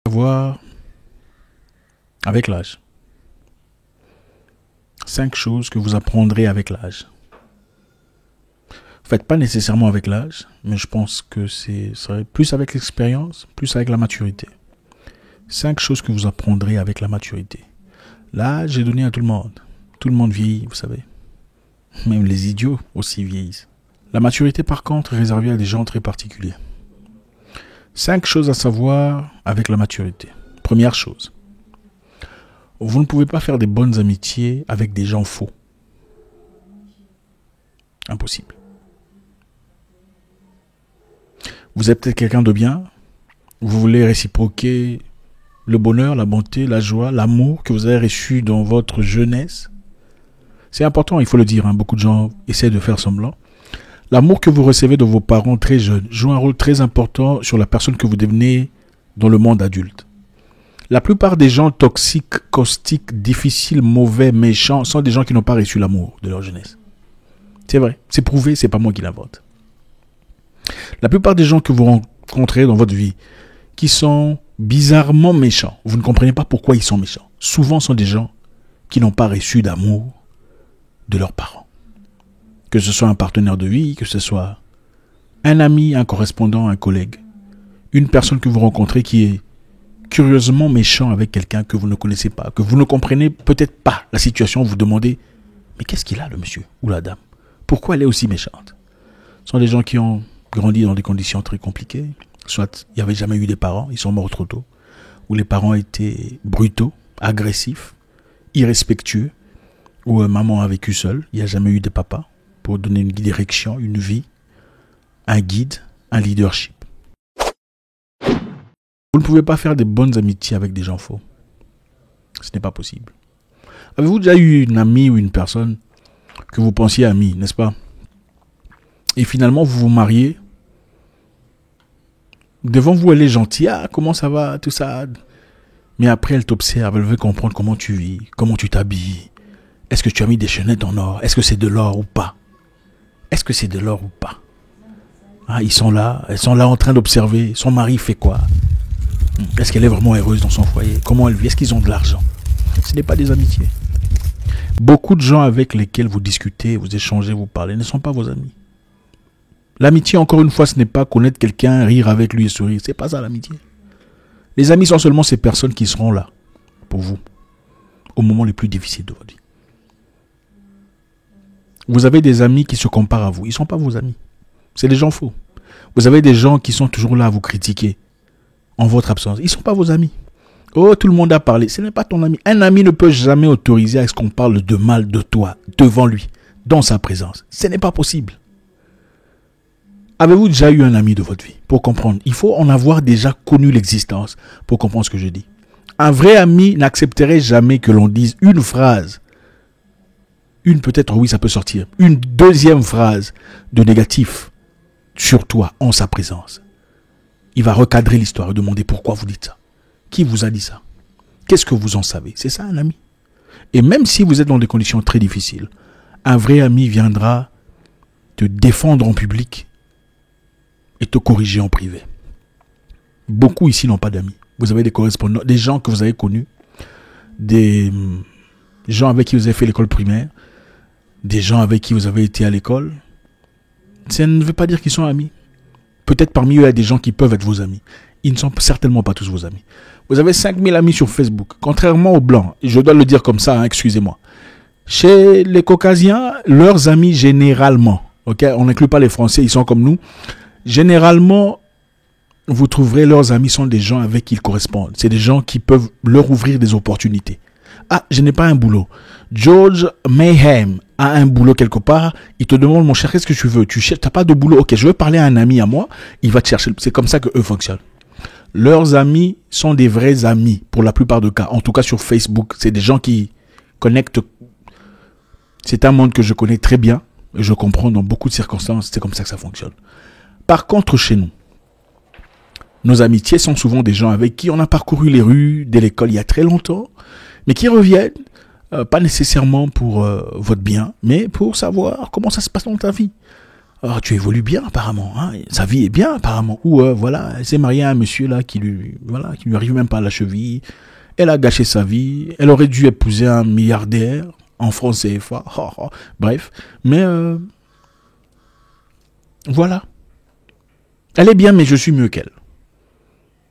Savoir avec l'âge. 5 choses que vous apprendrez avec l'âge. En fait, pas nécessairement avec l'âge, mais je pense que ce serait plus avec l'expérience, plus avec la maturité. 5 choses que vous apprendrez avec la maturité. L'âge est donné à tout le monde. Tout le monde vieillit, vous savez. Même les idiots aussi vieillissent. La maturité, par contre, est réservée à des gens très particuliers. 5 choses à savoir avec la maturité. Première chose. Vous ne pouvez pas faire des bonnes amitiés avec des gens faux. Impossible. Vous êtes peut-être quelqu'un de bien. Vous voulez réciproquer le bonheur, la bonté, la joie, l'amour que vous avez reçu dans votre jeunesse. C'est important, il faut le dire. Beaucoup de gens essaient de faire semblant. L'amour que vous recevez de vos parents très jeunes joue un rôle très important sur la personne que vous devenez dans le monde adulte. La plupart des gens toxiques, caustiques, difficiles, mauvais, méchants sont des gens qui n'ont pas reçu l'amour de leur jeunesse. C'est vrai, c'est prouvé, c'est pas moi qui l'invente. La plupart des gens que vous rencontrez dans votre vie qui sont bizarrement méchants, vous ne comprenez pas pourquoi ils sont méchants. Souvent, sont des gens qui n'ont pas reçu d'amour de leurs parents. Que ce soit un partenaire de vie, que ce soit un ami, un correspondant, un collègue, une personne que vous rencontrez qui est curieusement méchant avec quelqu'un que vous ne connaissez pas, que vous ne comprenez peut-être pas la situation, vous demandez « Mais qu'est-ce qu'il a le monsieur ou la dame? Pourquoi elle est aussi méchante ?» Ce sont des gens qui ont grandi dans des conditions très compliquées, soit il n'y avait jamais eu des parents, ils sont morts trop tôt, ou les parents étaient brutaux, agressifs, irrespectueux, ou maman a vécu seule, il n'y a jamais eu de papa pour donner une direction, une vie, un guide, un leadership. Vous ne pouvez pas faire des bonnes amitiés avec des gens faux. Ce n'est pas possible. Avez-vous déjà eu une amie ou une personne que vous pensiez amie, n'est-ce pas? Et finalement, vous vous mariez. Devant vous, elle est gentille. Ah, comment ça va, tout ça. Mais après, elle t'observe. Elle veut comprendre comment tu vis, comment tu t'habilles. Est-ce que tu as mis des chaînettes en or? Est-ce que c'est de l'or ou pas? Est-ce que c'est de l'or ou pas? Ah, elles sont là en train d'observer. Son mari fait quoi? Est-ce qu'elle est vraiment heureuse dans son foyer? Comment elle vit? Est-ce qu'ils ont de l'argent? Ce n'est pas des amitiés. Beaucoup de gens avec lesquels vous discutez, vous échangez, vous parlez ne sont pas vos amis. L'amitié, encore une fois, ce n'est pas connaître quelqu'un, rire avec lui et sourire. C'est pas ça l'amitié. Les amis sont seulement ces personnes qui seront là pour vous au moment les plus difficiles de votre vie. Vous avez des amis qui se comparent à vous. Ils ne sont pas vos amis. C'est des gens faux. Vous avez des gens qui sont toujours là à vous critiquer en votre absence. Ils ne sont pas vos amis. Oh, tout le monde a parlé. Ce n'est pas ton ami. Un ami ne peut jamais autoriser à ce qu'on parle de mal de toi devant lui, dans sa présence. Ce n'est pas possible. Avez-vous déjà eu un ami de votre vie? Pour comprendre, il faut en avoir déjà connu l'existence pour comprendre ce que je dis. Un vrai ami n'accepterait jamais que l'on dise une phrase. Une peut-être, oui, ça peut sortir. Une deuxième phrase de négatif sur toi en sa présence. Il va recadrer l'histoire et demander pourquoi vous dites ça. Qui vous a dit ça? Qu'est-ce que vous en savez? C'est ça un ami. Et même si vous êtes dans des conditions très difficiles, un vrai ami viendra te défendre en public et te corriger en privé. Beaucoup ici n'ont pas d'amis. Vous avez des correspondants, des gens que vous avez connus, des gens avec qui vous avez fait l'école primaire, des gens avec qui vous avez été à l'école. Ça ne veut pas dire qu'ils sont amis. Peut-être parmi eux, il y a des gens qui peuvent être vos amis. Ils ne sont certainement pas tous vos amis. Vous avez 5000 amis sur Facebook. Contrairement aux Blancs, et je dois le dire comme ça, excusez-moi. Chez les Caucasiens, leurs amis généralement, on n'inclut pas les Français, ils sont comme nous. Généralement, vous trouverez leurs amis sont des gens avec qui ils correspondent. C'est des gens qui peuvent leur ouvrir des opportunités. Ah, je n'ai pas un boulot. George Mayhem a un boulot quelque part. Il te demande, mon cher, qu'est-ce que tu veux? Tu n'as pas de boulot? Ok, je veux parler à un ami à moi. Il va te chercher. C'est comme ça qu'eux fonctionnent. Leurs amis sont des vrais amis pour la plupart des cas. En tout cas sur Facebook. C'est des gens qui connectent. C'est un monde que je connais très bien. Et je comprends dans beaucoup de circonstances. C'est comme ça que ça fonctionne. Par contre, chez nous, nos amitiés sont souvent des gens avec qui on a parcouru les rues de l'école il y a très longtemps, mais qui reviennent, pas nécessairement pour votre bien, mais pour savoir comment ça se passe dans ta vie. Oh, tu évolues bien apparemment, hein, sa vie est bien apparemment. Ou voilà, elle s'est mariée à un monsieur là qui lui arrive même pas à la cheville. Elle a gâché sa vie. Elle aurait dû épouser un milliardaire en francs CFA. Oh, oh. Bref, mais voilà. Elle est bien, mais je suis mieux qu'elle.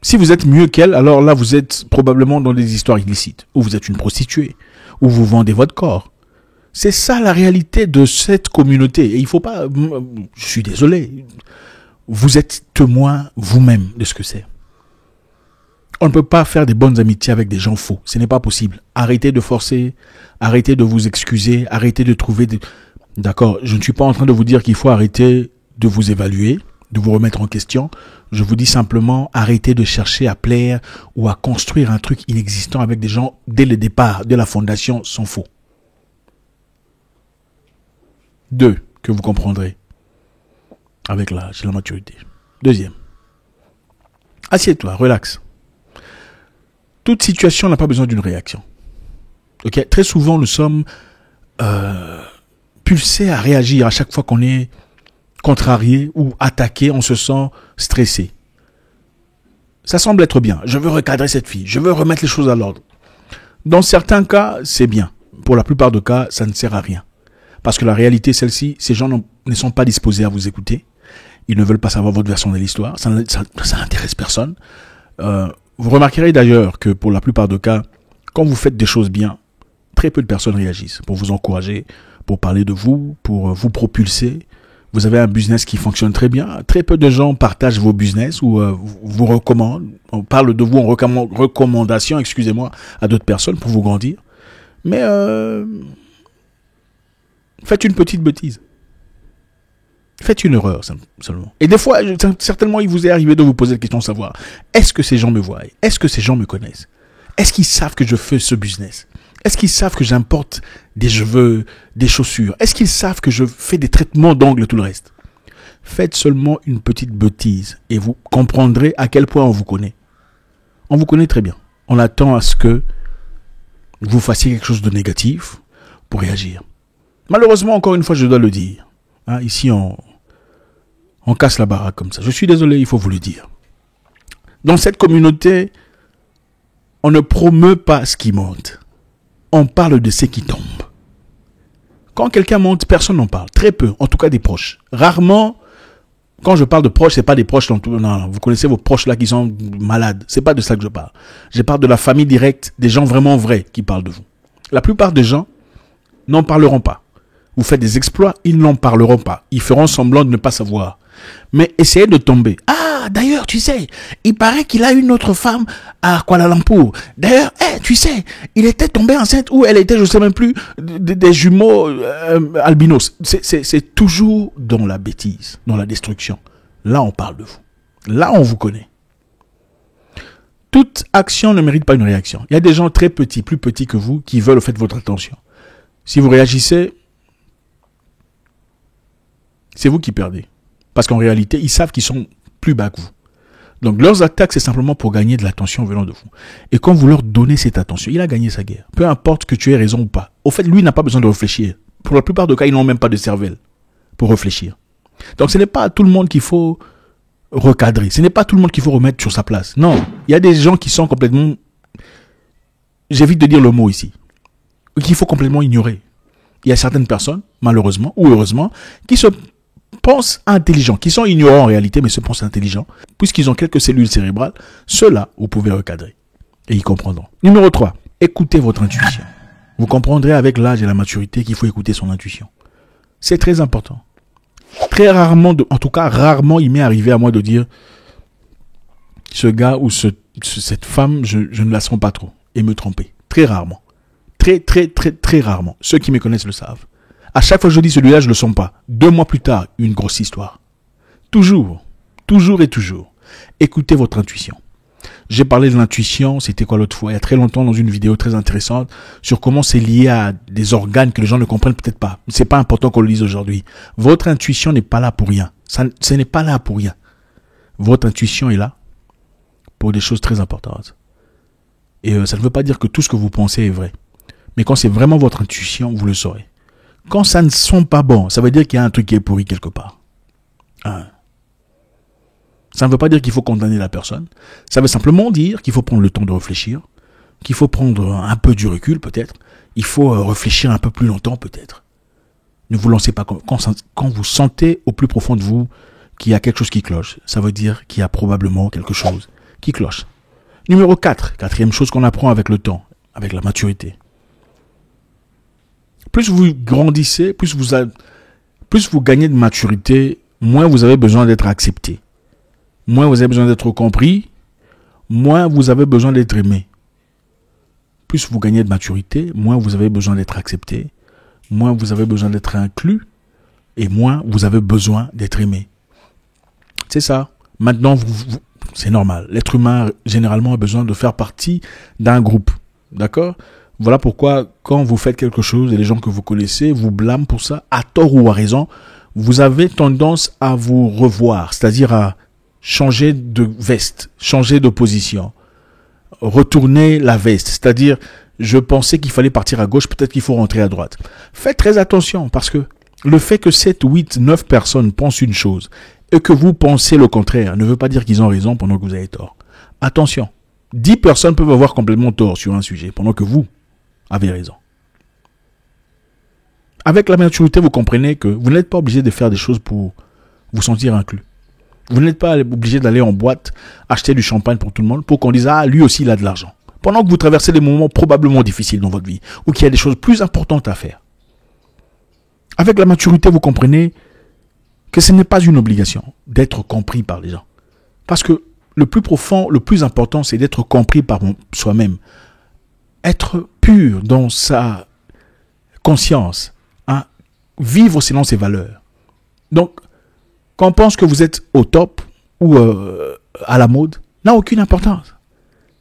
Si vous êtes mieux qu'elle, alors là, vous êtes probablement dans des histoires illicites, ou vous êtes une prostituée, ou vous vendez votre corps. C'est ça la réalité de cette communauté. Et il faut pas... Je suis désolé. Vous êtes témoin vous-même de ce que c'est. On ne peut pas faire des bonnes amitiés avec des gens faux. Ce n'est pas possible. Arrêtez de forcer. Arrêtez de vous excuser. Arrêtez de trouver... D'accord, je ne suis pas en train de vous dire qu'il faut arrêter de vous évaluer, de vous remettre en question. Je vous dis simplement, arrêtez de chercher à plaire ou à construire un truc inexistant avec des gens dès le départ de la fondation sont faux. 2, que vous comprendrez avec l'âge et la maturité. 2e, assieds-toi, relax. Toute situation n'a pas besoin d'une réaction. Ok, très souvent, nous sommes pulsés à réagir à chaque fois qu'on est contrarié ou attaqué, on se sent stressé. Ça semble être bien. Je veux recadrer cette fille. Je veux remettre les choses à l'ordre. Dans certains cas, c'est bien. Pour la plupart des cas, ça ne sert à rien. Parce que la réalité, celle-ci, ces gens ne sont pas disposés à vous écouter. Ils ne veulent pas savoir votre version de l'histoire. Ça n'intéresse personne. Vous remarquerez d'ailleurs que pour la plupart des cas, quand vous faites des choses bien, très peu de personnes réagissent pour vous encourager, pour parler de vous, pour vous propulser. Vous avez un business qui fonctionne très bien. Très peu de gens partagent vos business ou vous recommandent. On parle de vous en recommandation, excusez-moi, à d'autres personnes pour vous grandir. Mais faites une petite bêtise. Faites une erreur seulement. Et des fois, certainement, il vous est arrivé de vous poser la question de savoir, est-ce que ces gens me voient? Est-ce que ces gens me connaissent? Est-ce qu'ils savent que je fais ce business? Est-ce qu'ils savent que j'importe des cheveux, des chaussures? Est-ce qu'ils savent que je fais des traitements d'ongles et tout le reste? Faites seulement une petite bêtise et vous comprendrez à quel point on vous connaît. On vous connaît très bien. On attend à ce que vous fassiez quelque chose de négatif pour réagir. Malheureusement, encore une fois, je dois le dire. Hein, ici, on casse la baraque comme ça. Je suis désolé, il faut vous le dire. Dans cette communauté, on ne promeut pas ce qui monte. On parle de ce qui tombe. Quand quelqu'un monte, personne n'en parle. Très peu, en tout cas des proches. Rarement, quand je parle de proches, c'est pas des proches. Non, vous connaissez vos proches là qui sont malades. C'est pas de ça que je parle. Je parle de la famille directe, des gens vraiment vrais qui parlent de vous. La plupart des gens n'en parleront pas. Vous faites des exploits, ils n'en parleront pas. Ils feront semblant de ne pas savoir. Mais essayez de tomber. Ah, d'ailleurs, tu sais, il paraît qu'il a une autre femme à Kuala Lumpur. D'ailleurs, tu sais, il était tombé enceinte ou elle était, je ne sais même plus, des jumeaux albinos. C'est toujours dans la bêtise, dans la destruction. Là, on parle de vous. Là, on vous connaît. Toute action ne mérite pas une réaction. Il y a des gens très petits, plus petits que vous, qui veulent au fait votre attention. Si vous réagissez, c'est vous qui perdez. Parce qu'en réalité, ils savent qu'ils sont plus bas que vous. Donc leurs attaques, c'est simplement pour gagner de l'attention venant de vous. Et quand vous leur donnez cette attention, il a gagné sa guerre. Peu importe que tu aies raison ou pas. Au fait, lui n'a pas besoin de réfléchir. Pour la plupart des cas, ils n'ont même pas de cervelle pour réfléchir. Donc ce n'est pas à tout le monde qu'il faut recadrer. Ce n'est pas tout le monde qu'il faut remettre sur sa place. Non, il y a des gens qui sont complètement... J'évite de dire le mot ici. Qu'il faut complètement ignorer. Il y a certaines personnes, malheureusement ou heureusement, qui se pensent intelligents, qui sont ignorants en réalité, mais se pensent intelligents, puisqu'ils ont quelques cellules cérébrales, ceux-là, vous pouvez recadrer. Et ils comprendront. Numéro 3, écoutez votre intuition. Vous comprendrez avec l'âge et la maturité qu'il faut écouter son intuition. C'est très important. Très rarement, en tout cas rarement, il m'est arrivé à moi de dire ce gars ou cette femme, je ne la sens pas trop, et me tromper. Très rarement. Très rarement. Ceux qui me connaissent le savent. À chaque fois que je dis celui-là, je ne le sens pas. 2 mois plus tard, une grosse histoire. Toujours et toujours. Écoutez votre intuition. J'ai parlé de l'intuition, c'était quoi l'autre fois? Il y a très longtemps dans une vidéo très intéressante sur comment c'est lié à des organes que les gens ne comprennent peut-être pas. C'est pas important qu'on le dise aujourd'hui. Votre intuition n'est pas là pour rien. Ce n'est pas là pour rien. Votre intuition est là pour des choses très importantes. Et ça ne veut pas dire que tout ce que vous pensez est vrai. Mais quand c'est vraiment votre intuition, vous le saurez. Quand ça ne sent pas bon, ça veut dire qu'il y a un truc qui est pourri quelque part. Hein. Ça ne veut pas dire qu'il faut condamner la personne. Ça veut simplement dire qu'il faut prendre le temps de réfléchir, qu'il faut prendre un peu du recul peut-être. Il faut réfléchir un peu plus longtemps peut-être. Ne vous lancez pas quand vous sentez au plus profond de vous qu'il y a quelque chose qui cloche. Ça veut dire qu'il y a probablement quelque chose qui cloche. Numéro 4, quatrième chose qu'on apprend avec le temps, avec la maturité. Plus vous grandissez, plus vous gagnez de maturité, moins vous avez besoin d'être accepté. Moins vous avez besoin d'être compris, moins vous avez besoin d'être aimé. Plus vous gagnez de maturité, moins vous avez besoin d'être accepté, moins vous avez besoin d'être inclus, et moins vous avez besoin d'être aimé. C'est ça. Maintenant, c'est normal. L'être humain, généralement, a besoin de faire partie d'un groupe. D'accord ? Voilà pourquoi, quand vous faites quelque chose et les gens que vous connaissez vous blâment pour ça, à tort ou à raison, vous avez tendance à vous revoir, c'est-à-dire à changer de veste, changer de position, retourner la veste, c'est-à-dire je pensais qu'il fallait partir à gauche, peut-être qu'il faut rentrer à droite. Faites très attention parce que le fait que 7, 8, 9 personnes pensent une chose et que vous pensez le contraire ne veut pas dire qu'ils ont raison pendant que vous avez tort. Attention, 10 personnes peuvent avoir complètement tort sur un sujet pendant que vous avez raison. Avec la maturité, vous comprenez que vous n'êtes pas obligé de faire des choses pour vous sentir inclus. Vous n'êtes pas obligé d'aller en boîte, acheter du champagne pour tout le monde, pour qu'on dise « Ah, lui aussi, il a de l'argent ». Pendant que vous traversez des moments probablement difficiles dans votre vie, ou qu'il y a des choses plus importantes à faire. Avec la maturité, vous comprenez que ce n'est pas une obligation d'être compris par les gens. Parce que le plus profond, le plus important, c'est d'être compris par soi-même. Être pur dans sa conscience, hein, vivre selon ses valeurs. Donc, quand on pense que vous êtes au top ou à la mode, n'a aucune importance.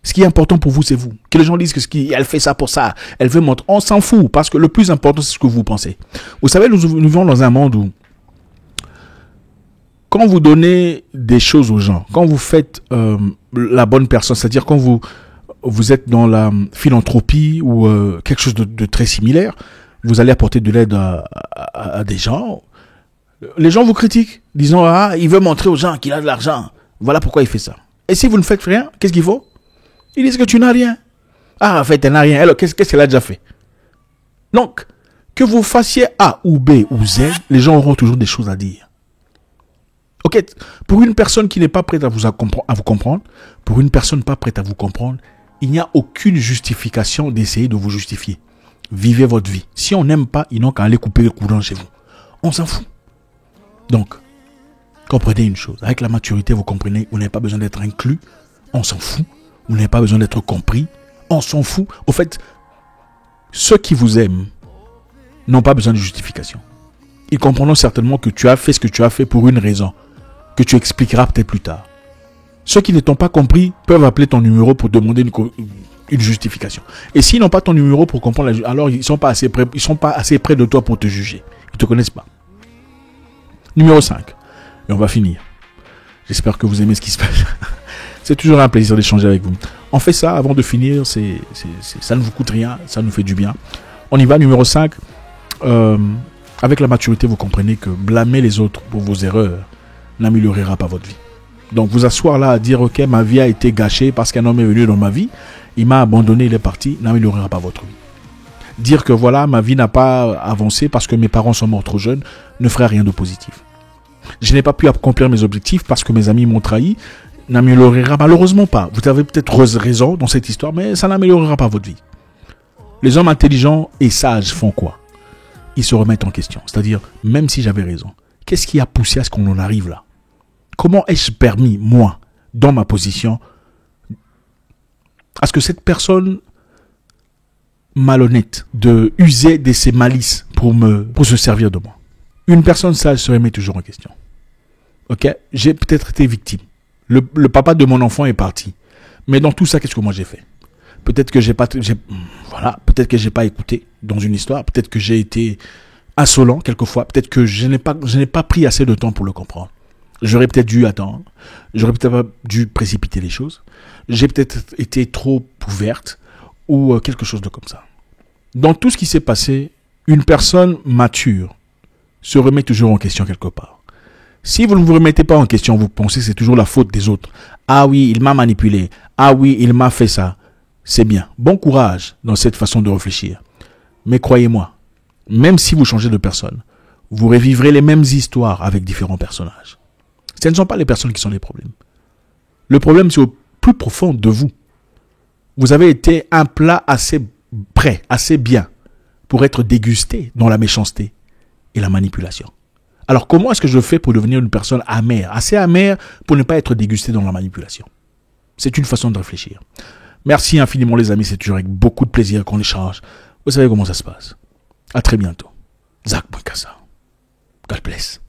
Ce qui est important pour vous, c'est vous. Que les gens disent elle fait ça pour ça, elle veut montrer. On s'en fout parce que le plus important, c'est ce que vous pensez. Vous savez, nous vivons dans un monde où quand vous donnez des choses aux gens, quand vous faites la bonne personne, c'est-à-dire quand vous êtes dans la philanthropie ou quelque chose de très similaire, vous allez apporter de l'aide à des gens. Les gens vous critiquent, disant « Ah, il veut montrer aux gens qu'il a de l'argent. Voilà pourquoi il fait ça. » Et si vous ne faites rien, qu'est-ce qu'il faut ? Ils disent que tu n'as rien. Ah, en fait, tu n'as rien. Alors, qu'est-ce qu'elle a déjà fait ? Donc, que vous fassiez A ou B ou Z, les gens auront toujours des choses à dire. Ok, pour une personne qui n'est pas prête à vous comprendre, pour une personne pas prête à vous comprendre, il n'y a aucune justification d'essayer de vous justifier. Vivez votre vie. Si on n'aime pas, ils n'ont qu'à aller couper le courant chez vous. On s'en fout. Donc, comprenez une chose. Avec la maturité, vous comprenez, vous n'avez pas besoin d'être inclus. On s'en fout. Vous n'avez pas besoin d'être compris. On s'en fout. Au fait, ceux qui vous aiment n'ont pas besoin de justification. Ils comprendront certainement que tu as fait ce que tu as fait pour une raison, que tu expliqueras peut-être plus tard. Ceux qui ne t'ont pas compris peuvent appeler ton numéro pour demander une justification. Et s'ils n'ont pas ton numéro pour comprendre, alors ils ne sont pas assez près de toi pour te juger. Ils ne te connaissent pas. Numéro 5. Et on va finir. J'espère que vous aimez ce qui se passe. C'est toujours un plaisir d'échanger avec vous. On fait ça avant de finir. Ça ne vous coûte rien. Ça nous fait du bien. On y va. Numéro 5. Avec la maturité, vous comprenez que blâmer les autres pour vos erreurs n'améliorera pas votre vie. Donc vous asseoir là à dire « Ok, ma vie a été gâchée parce qu'un homme est venu dans ma vie. Il m'a abandonné, il est parti. » n'améliorera pas votre vie. Dire que voilà, ma vie n'a pas avancé parce que mes parents sont morts trop jeunes ne fera rien de positif. Je n'ai pas pu accomplir mes objectifs parce que mes amis m'ont trahi, n'améliorera malheureusement pas. Vous avez peut-être raison dans cette histoire, mais ça n'améliorera pas votre vie. Les hommes intelligents et sages font quoi ? Ils se remettent en question. C'est-à-dire, même si j'avais raison, qu'est-ce qui a poussé à ce qu'on en arrive là ? Comment ai-je permis, moi, dans ma position, à ce que cette personne malhonnête de user de ses malices pour se servir de moi ? Une personne sage se remet toujours en question. Ok, j'ai peut-être été victime. Le papa de mon enfant est parti. Mais dans tout ça, qu'est-ce que moi j'ai fait ? Peut-être que peut-être que j'ai pas écouté dans une histoire. Peut-être que j'ai été insolent quelquefois. Peut-être que je n'ai pas pris assez de temps pour le comprendre. J'aurais peut-être dû attendre. J'aurais peut-être pas dû précipiter les choses. J'ai peut-être été trop ouverte ou quelque chose de comme ça. Dans tout ce qui s'est passé, une personne mature se remet toujours en question quelque part. Si vous ne vous remettez pas en question, vous pensez que c'est toujours la faute des autres. Ah oui, il m'a manipulé. Ah oui, il m'a fait ça. C'est bien. Bon courage dans cette façon de réfléchir. Mais croyez-moi, même si vous changez de personne, vous revivrez les mêmes histoires avec différents personnages. Ce ne sont pas les personnes qui sont les problèmes. Le problème, c'est au plus profond de vous. Vous avez été un plat assez prêt, assez bien pour être dégusté dans la méchanceté et la manipulation. Alors, comment est-ce que je fais pour devenir une personne amère, assez amère pour ne pas être dégusté dans la manipulation? C'est une façon de réfléchir. Merci infiniment les amis, c'est toujours avec beaucoup de plaisir qu'on échange. Vous savez comment ça se passe. À très bientôt. Zach Boukassa. God bless.